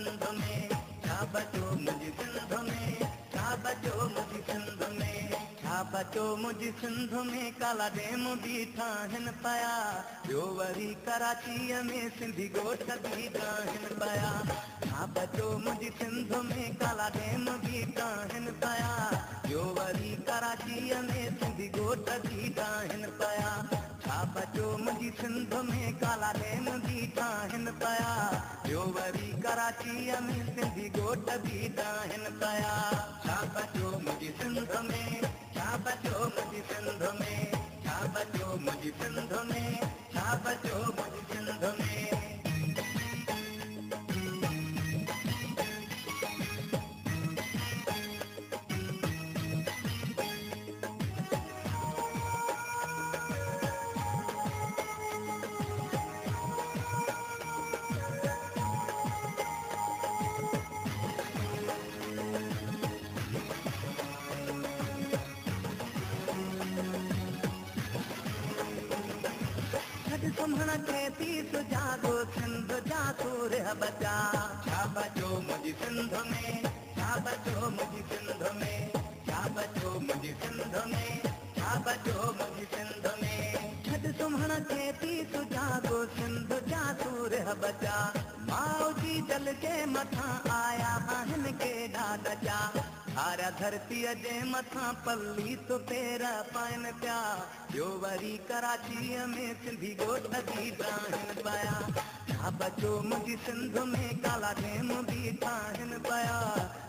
सिंध में, छा बचो मुझी सिंध में, छा बचो मुझी सिंध में, छा बचो मुझी सिंध में। काला डेम बीठा हिन पया, ॿियो वरी कराचीअ में सिंधी ॻोठ बीठा हिन पया। छा बचो मुझी सिंध में, काला डेम बीठा हिन पया, ॿियो वरी कराचीअ में सिंधी ॻोठ बीठा हिन पया। छा बचो मुझी सिंध में, काला डेम बीठा हिन पया, ॿियो वरी कराचीअ में सिंधी ॻोठ बीठा हिन पया। छा बचो मुझी सिंध में, छा बचो मुझी सिंध में, छा बचो मुझी सिंध में, छा बचो मुझी सिंध में। तुम्हण के तीस जागो सिंध जातूर बचा। छा बचो मुझी सिंध में, छा बचो मुझी सिंध में, छा बचो मुझी सिंध में, छा बचो मुझी सिंध में। छद तुम्हण के तीस जागो सिंध जातूर बचा। माओ जी जल के मथा आया आहिन के ॾाॾा। हारा धरतीअ जे मथां पल्ली तो पेर पाइन पिया, ॿियो वरी कराचीअ में सिंधी ॻोठ बीठा हिन पया। छा बचो मुझी सिंध में, काला डेम बीठा हिन पया,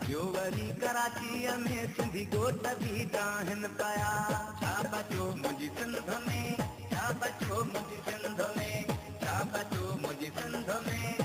ॿियो वरी कराचीअ में सिंधी ॻोठ बीठा हिन पया। छा बचो मुझी सिंध में, छा बचो मुझी सिंध में, छा बचो मुझी सिंध में।